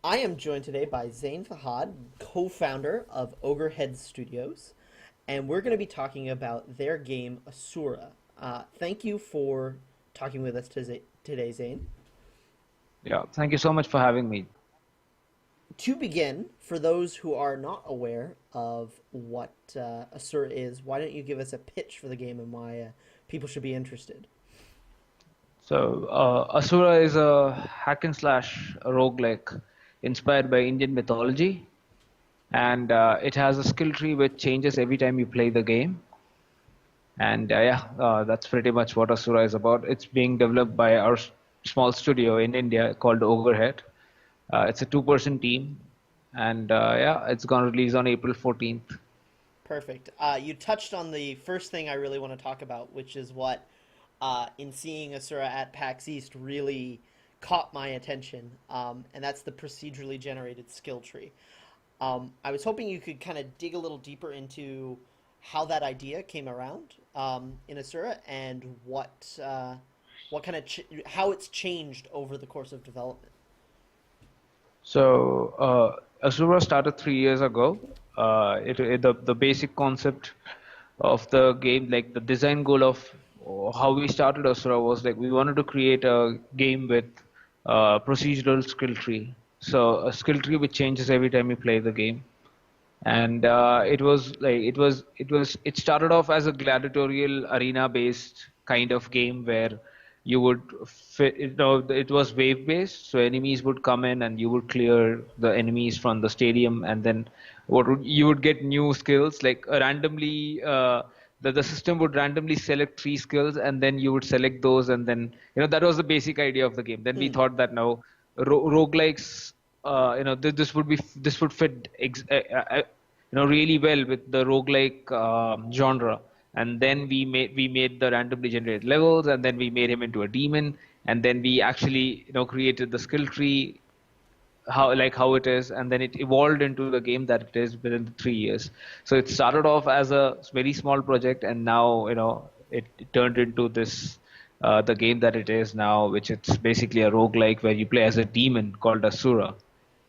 I am joined today by Zain Fahadh, co-founder of Ogre Studios, and we're going to be talking about their game Asura. Thank you for talking with us today, Zain. Yeah, thank you so much for having me. To begin, for those who are not aware of what Asura is, why don't you give us a pitch for the game and why people should be interested? Asura is a hack and slash roguelike inspired by Indian mythology, and it has a skill tree which changes every time you play the game. And that's pretty much what Asura is about. It's being developed by our small studio in India called Ogre. It's a two-person team, and it's going to release on April 14th. Perfect. You touched on the first thing I really want to talk about, which is what, in seeing Asura at PAX East, really caught my attention, and that's the procedurally generated skill tree. I was hoping you could kind of dig a little deeper into how that idea came around in Asura and what kind of how it's changed over the course of development. Asura started 3 years ago. The basic concept of the game, like the design goal of how we started Asura was like we wanted to create a game with procedural skill tree. So a skill tree which changes every time you play the game. And it started off as a gladiatorial arena based kind of game where you would it was wave based, so enemies would come in and you would clear the enemies from the stadium, and then you would get new skills like randomly. The system would randomly select three skills, and then you would select those, and then that was the basic idea of the game. Then we Mm. thought that now roguelikes, this would fit really well with the roguelike genre. And then we made the randomly generated levels, and then we made him into a demon, and then we actually created the skill tree how it is, and then it evolved into the game that it is within the 3 years. So it started off as a very small project, and now it turned into this the game that it is now, which it's basically a roguelike where you play as a demon called Asura,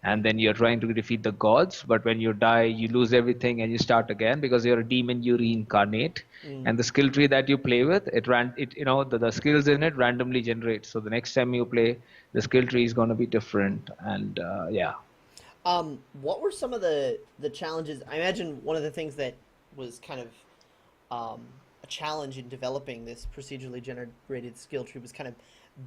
and then you're trying to defeat the gods, but when you die you lose everything and you start again. Because you're a demon, you reincarnate, Mm. and the skill tree that you play with, the skills in it randomly generate. So the next time you play, the skill tree is going to be different. And yeah. What were some of the challenges? I imagine one of the things that was kind of a challenge in developing this procedurally generated skill tree was kind of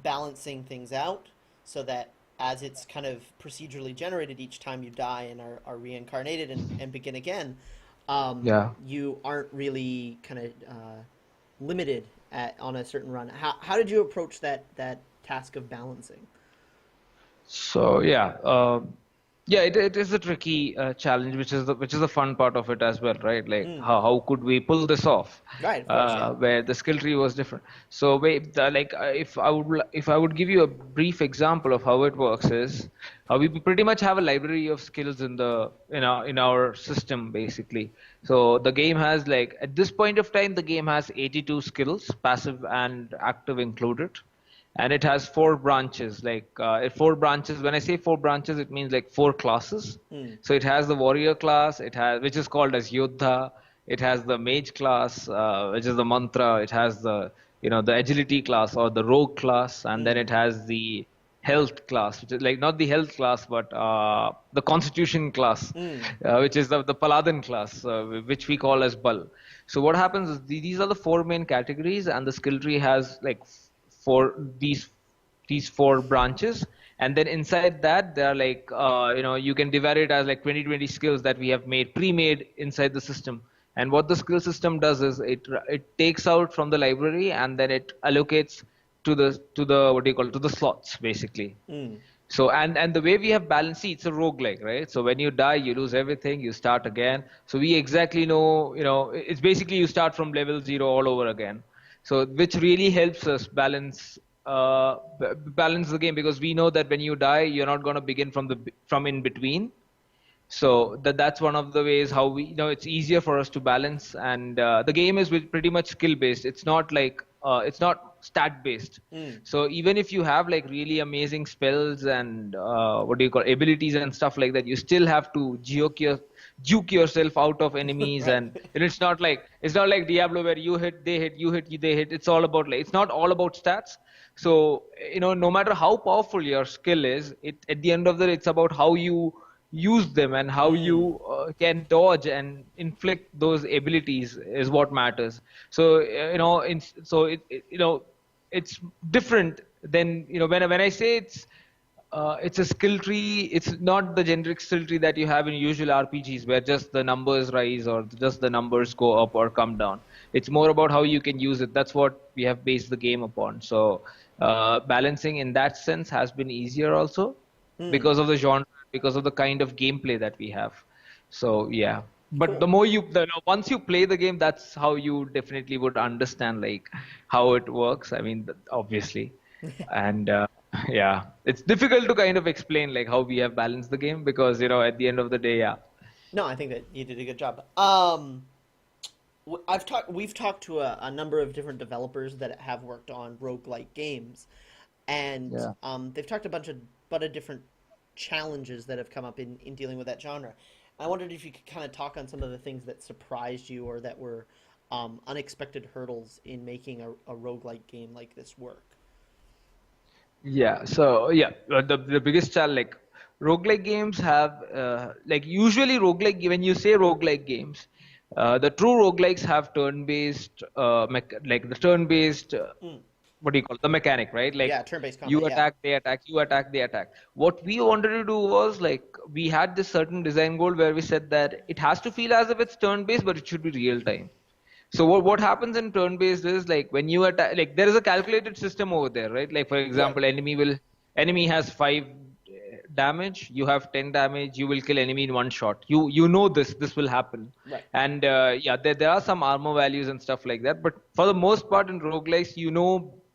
balancing things out so that as it's kind of procedurally generated each time you die and are reincarnated and begin again, Yeah. you aren't really kind of limited on a certain run. How did you approach that task of balancing? So yeah, it is a tricky challenge, which is the fun part of it as well, right? Like Mm. how could we pull this off, Right, of course, yeah. where the skill tree was different. So if I would give you a brief example of how it works is, we pretty much have a library of skills in our system basically. So the game has, like, at this point of time, the game has 82 skills, passive and active included, and it has four branches. Like four branches, when I say four branches, it means like four classes. Mm. So it has the warrior class, which is called as Yodha. It has the mage class, which is the mantra. It has the agility class or the rogue class, and then Mm. it has the health class, which is like not the health class, but the constitution class, Mm. which is the paladin class, which we call as Bal. So what happens is these are the four main categories, and the skill tree has like for these four branches. And then inside that there are, like, you can divide it as like 20 skills that we have made pre-made inside the system. And what the skill system does is it takes out from the library, and then it allocates to the what do you call it, to the slots basically. Mm. So and the way we have balance, see, it's a roguelike, right? So when you die, you lose everything, you start again. So we exactly know, it's basically you start from level zero all over again. So which really helps us balance the game, because we know that when you die, you're not going to begin from in between. So that's one of the ways how we, it's easier for us to balance. And the game is pretty much skill based. It's not like stat based. Mm. So even if you have like really amazing spells and what do you call abilities and stuff like that, you still have to juke yourself out of enemies. Right. And it's not like Diablo where you hit, they hit, you hit, they hit. It's all about like, it's not all about stats. So no matter how powerful your skill is, it at the end of the day, it's about how you use them and how Mm. you can dodge and inflict those abilities is what matters. So it's different than when I say it's a skill tree. It's not the generic skill tree that you have in usual RPGs where just the numbers rise or just the numbers go up or come down. It's more about how you can use it. That's what we have based the game upon. So balancing in that sense has been easier also Mm. because of the genre, because of the kind of gameplay that we have. So yeah. But Cool. the more once you play the game, that's how you definitely would understand like how it works. I mean, obviously, and yeah, it's difficult to kind of explain like how we have balanced the game because at the end of the day, yeah. No, I think that you did a good job. We've talked to a number of different developers that have worked on roguelike games, and Yeah. they've talked a bunch of different challenges that have come up in dealing with that genre. I wondered if you could kind of talk on some of the things that surprised you or that were unexpected hurdles in making a roguelike game like this work. Yeah, so yeah, the biggest challenge like roguelike games have like usually roguelike when you say roguelike games, the true roguelikes have turn-based like the turn-based Mm. what do you call it? The mechanic, right? Like Yeah, turn-based you combat. Yeah. attack, they attack, you attack, they attack. What we wanted to do was like we had this certain design goal where we said that it has to feel as if it's turn-based, but it should be real time. So what happens in turn-based is like when you attack, like there is a calculated system over there, right? Like for Right. example, enemy has 5 damage, you have 10 damage, you will kill enemy in one shot. You know this will happen, Right. and yeah, there are some armor values and stuff like that. But for the most part in roguelikes,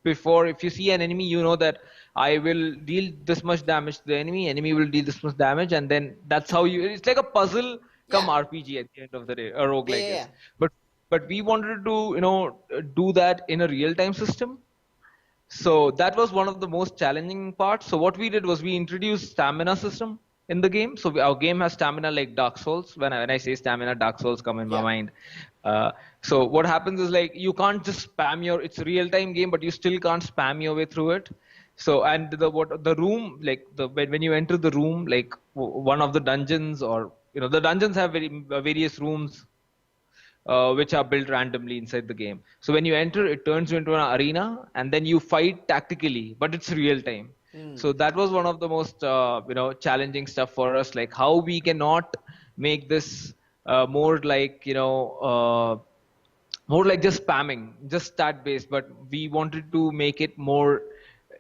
before if you see an enemy, you know that I will deal this much damage to the enemy will deal this much damage, and then that's how you. It's like a puzzle come Yeah. RPG at the end of the day. A Yeah. roguelike Yeah. is, Yeah. but we wanted to do that in a real time system. So that was one of the most challenging parts. So what we did was we introduced stamina system in the game. So our game has stamina like Dark Souls. When I say stamina, Dark Souls come in my Yeah. mind. So what happens is like you can't just spam it's a real time game, but you still can't spam your way through it. So and the room like when you enter the room like one of the dungeons or the dungeons have various rooms which are built randomly inside the game. So when you enter, it turns you into an arena, and then you fight tactically, but it's real time. Mm. So that was one of the most challenging stuff for us, like how we cannot make this more like more like just spamming, just stat based, but we wanted to make it more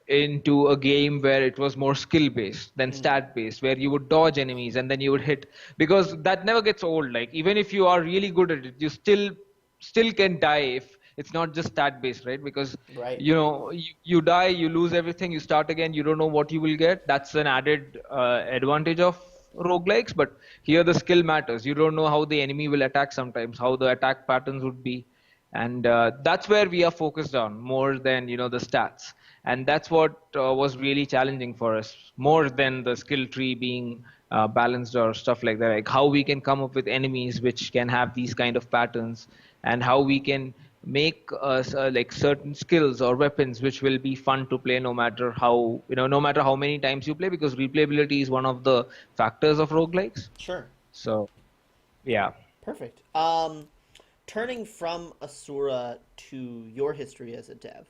into a game where it was more skill based than Mm. stat based, where you would dodge enemies and then you would hit, because that never gets old. Like even if you are really good at it, you still can die if it's not just stat based, right? Because Right. you die, you lose everything, you start again, you don't know what you will get. That's an added advantage of roguelikes, but here the skill matters. You don't know how the enemy will attack sometimes, how the attack patterns would be, and that's where we are focused on more than the stats. And that's what was really challenging for us, more than the skill tree being balanced or stuff like that. Like how we can come up with enemies which can have these kind of patterns, and how we can make like certain skills or weapons which will be fun to play no matter how no matter how many times you play, because replayability is one of the factors of roguelikes. Sure. So yeah. Perfect. Turning from Asura to your history as a dev,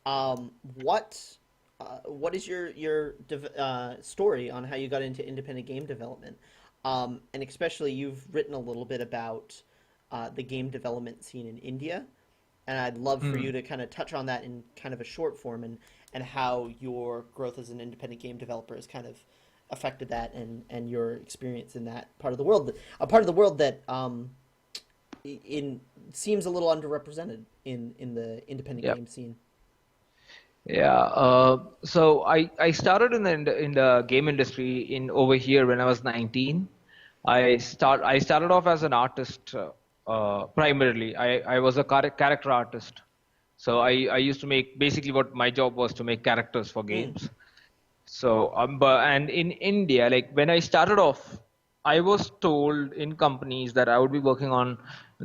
um, what what is your story on how you got into independent game development? And especially, you've written a little bit about the game development scene in India, and I'd love for you Hmm. to kind of touch on that in kind of a short form and how your growth as an independent game developer has kind of affected that and your experience in that part of the world, a part of the world that in seems a little underrepresented in the independent Yeah. game scene. Yeah, so I started in the game industry in over here when I was 19. I started off as an artist primarily. I was a character artist. So I used to make, basically what my job was to make characters for games. So, and in India, like when I started off, I was told in companies that I would be working on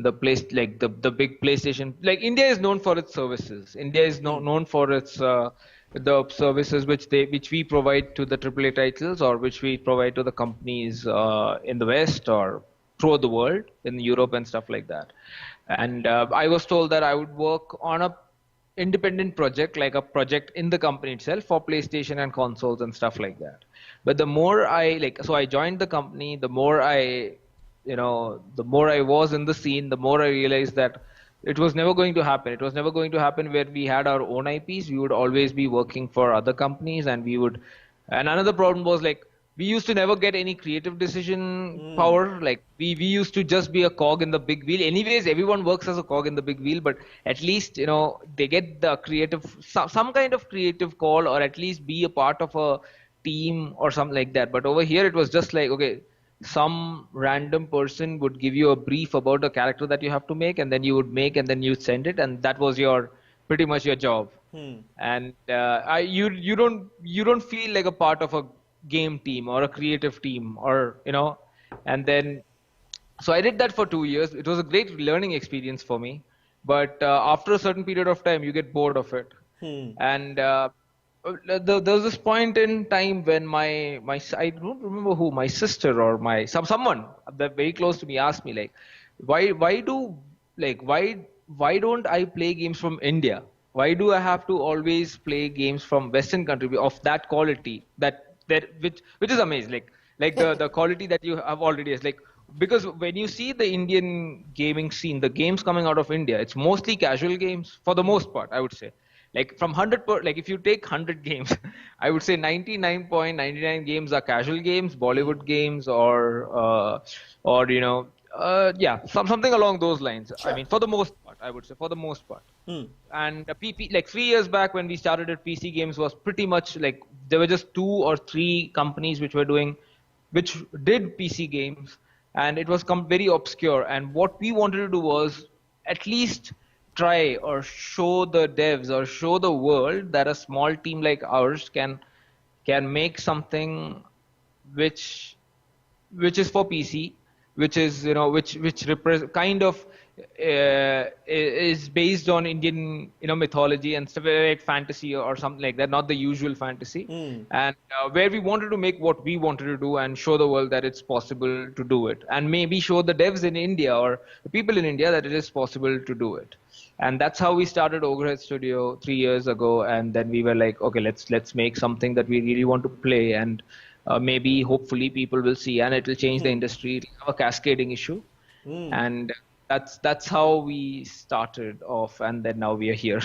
the place, like the big PlayStation. Like India is known for its services. India is known for its the services which we provide to the AAA titles, or which we provide to the companies in the West or throughout the world, in Europe and stuff like that. And I was told that I would work on a independent project, like a project in the company itself for PlayStation and consoles and stuff like that. But the more so I joined the company, the more the more I was in the scene, the more I realized that it was never going to happen. It was never going to happen where we had our own IPs. We would always be working for other companies, and and another problem was, like, we used to never get any creative decision power. Like we used to just be a cog in the big wheel. Anyways, everyone works as a cog in the big wheel, but at least, they get the some kind of creative call, or at least be a part of a team or something like that. But over here, it was just like, okay, some random person would give you a brief about a character that you have to make, and then you would make, and then you'd send it, and that was pretty much your job. And you don't feel like a part of a game team or a creative team, or and then so I did that for 2 years. It was a great learning experience for me, but after a certain period of time, you get bored of it. And there was this point in time when I don't remember who, my sister or someone that very close to me asked me, like, why do like why don't I play games from India? Why do I have to always play games from Western country of that quality, which is amazing, like the quality that you have already is like, because when you see the Indian gaming scene, the games coming out of India, it's mostly casual games for the most part, I would say. Like from 100 like if you take 100 games, I would say 99.99 games are casual games, Bollywood games, or yeah, something along those lines. Sure. I mean, for the most part, I would say, for the most part. And PP, like 3 years back when we started at PC games, was pretty much like there were just 2 or 3 companies which did PC games, and it was very obscure. And what we wanted to do was at least try or show the devs or show the world that a small team like ours can make something which is for PC, which is which kind of is based on Indian mythology and stuff, like fantasy or something like that, not the usual fantasy. And where we wanted to make what we wanted to do and show the world that it's possible to do it, and maybe show the devs in India or the people in India that it is possible to do it. And that's how we started Ogre Studio 3 years ago. And then we were like, okay, let's make something that we really want to play, and maybe hopefully people will see, and it will change the industry. It'll have a cascading issue. And that's how we started off, and then now we are here.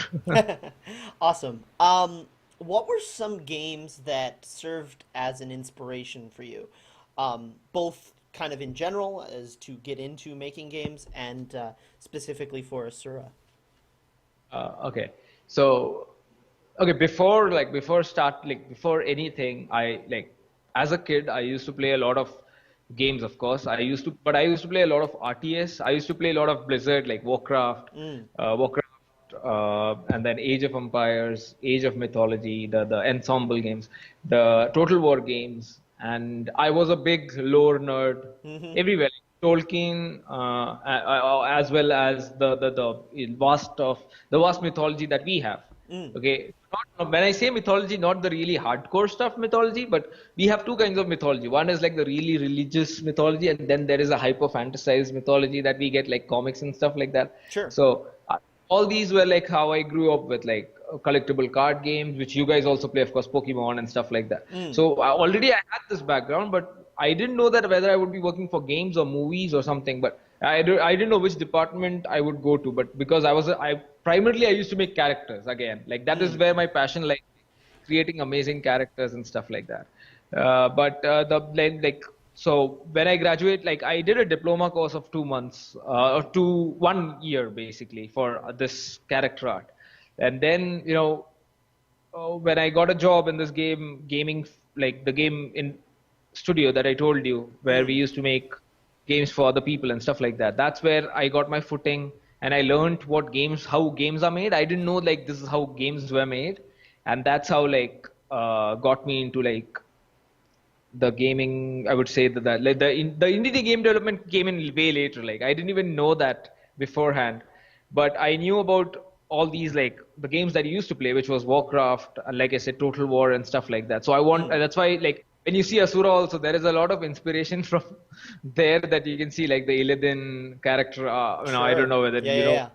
Awesome. What were some games that served as an inspiration for you? Both kind of in general as to get into making games, and specifically for Asura. Okay. So, okay, before anything, as a kid, I used to play a lot of games, of course. But I used to play a lot of RTS. I used to play a lot of Blizzard, like Warcraft, and then Age of Empires, Age of Mythology, the ensemble games, the Total War games. And I was a big lore nerd everywhere. Tolkien, as well as the vast mythology that we have. Okay, when I say mythology, not the really hardcore stuff mythology, but we have 2 kinds of mythology. One is like the really religious mythology, and then there is a hyper fantasized mythology that we get, like comics and stuff like that. Sure. So all these were like how I grew up with, like collectible card games, which you guys also play, of course, Pokemon and stuff like that. So already I had this background, but I didn't know that whether I would be working for games or movies or something. But I didn't know which department I would go to. But because primarily I used to make characters again. Like that is where my passion, like creating amazing characters and stuff like that. So when I graduate, like I did a diploma course of 2 months, or 1 year basically, for this character art. And then, when I got a job in this gaming, like the game in studio that I told you, where we used to make games for other people and stuff like that, that's where I got my footing and I learned how games are made. I didn't know like this is how games were made, and that's how like got me into like the gaming. I would say that like the indie game development came in way later. Like I didn't even know that beforehand, but I knew about all these like the games that I used to play, which was Warcraft, like I said, Total War and stuff like that. So that's why like when you see Asura also, there is a lot of inspiration from there that you can see like the Illidan character. I don't Sure. know whether Yeah, yeah, yeah. I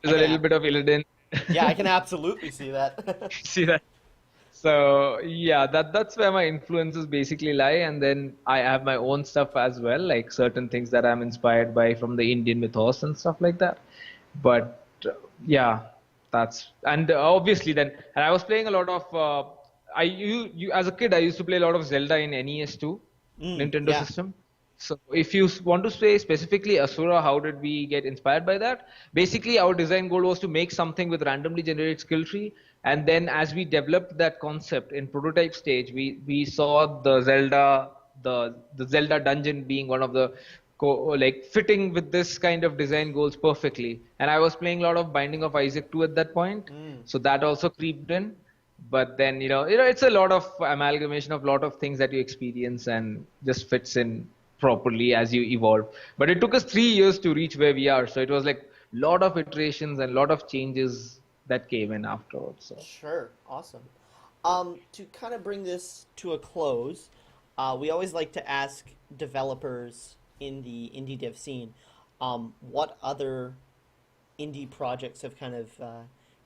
there's a can little bit of Illidan. yeah, I can absolutely see that. See that? So yeah, that's where my influences basically lie, and then I have my own stuff as well, like certain things that I'm inspired by from the Indian mythos and stuff like that. But yeah, that's and obviously then, and I was playing a lot of. You as a kid, I used to play a lot of Zelda in NES too, Nintendo Yeah. system. So if you want to say specifically Asura, how did we get inspired by that? Basically, our design goal was to make something with randomly generated skill tree. And then as we developed that concept in prototype stage, we saw the Zelda dungeon being one of the like fitting with this kind of design goals perfectly. And I was playing a lot of Binding of Isaac 2 at that point. So that also creeped in. But then, it's a lot of amalgamation of a lot of things that you experience and just fits in properly as you evolve. But it took us 3 years to reach where we are. So it was like a lot of iterations and a lot of changes that came in afterwards. So Sure. Awesome. To kind of bring this to a close, we always like to ask developers in the indie dev scene, what other indie projects have kind of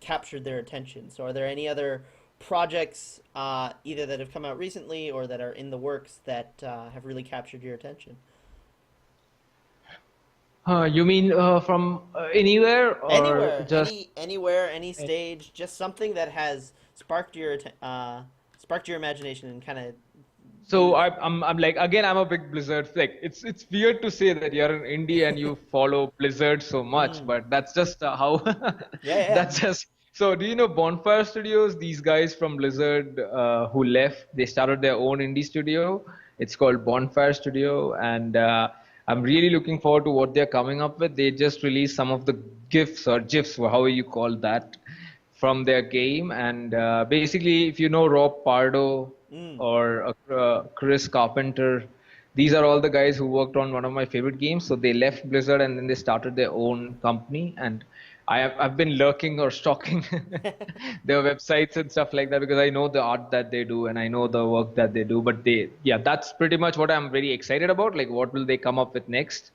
captured their attention. So, are there any other projects either that have come out recently or that are in the works that have really captured your attention? you mean from anywhere or Anywhere, just? anywhere, any stage, just something that has sparked your imagination and kind of So you. I'm like again I'm a big Blizzard like it's weird to say that you're an indie and you follow Blizzard so much, Mm, but that's just how yeah, yeah. that's just so do you know Bonfire Studios? These guys from Blizzard who left, they started their own indie studio. It's called Bonfire Studio, and I'm really looking forward to what they're coming up with. They just released some of the GIFs or GIFs, or however you call that, from their game. And basically, if you know Rob Pardo Mm, or Chris Carpenter, these are all the guys who worked on one of my favorite games. So they left Blizzard and then they started their own company. And I've been lurking or stalking their websites and stuff like that because I know the art that they do and I know the work that they do. But yeah, that's pretty much what I'm very excited about. Like, what will they come up with next?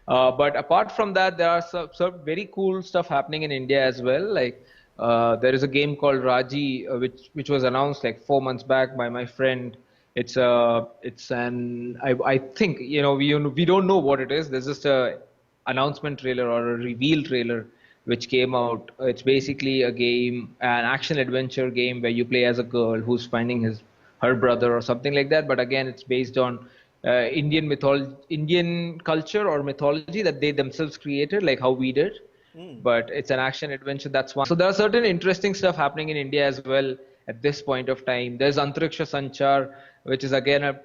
But apart from that, there are some very cool stuff happening in India as well. Like there is a game called Raji, which was announced like 4 months back by my friend. It's an I think we don't know what it is. There's just a announcement trailer or a reveal trailer which came out. It's basically a game, an action adventure game where you play as a girl who's finding her brother or something like that. But again, it's based on Indian culture or mythology that they themselves created, like how we did. mm. But it's an action adventure. That's one. So there are certain interesting stuff happening in India as well at this point of time. There's Antariksha Sanchar, which is again a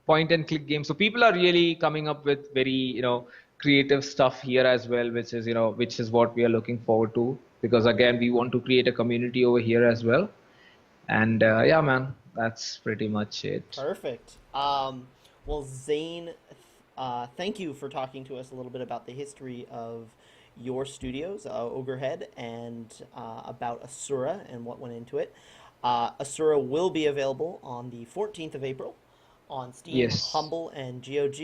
point and click game. So people are really coming up with very creative stuff here as well, which is what we are looking forward to because again we want to create a community over here as well. And yeah, man, that's pretty much it. Perfect. Well, Zane, thank you for talking to us a little bit about the history of your studios, Ogrehead, and about Asura and what went into it. Asura will be available on the 14th of April on Steam, Yes. Humble, and GOG,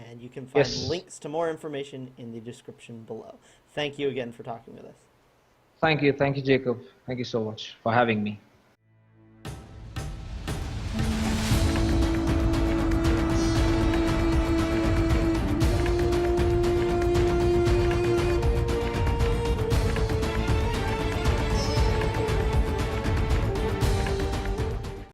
and you can find Yes. links to more information in the description below. Thank you again for talking with us. Thank you. Thank you, Jacob. Thank you so much for having me.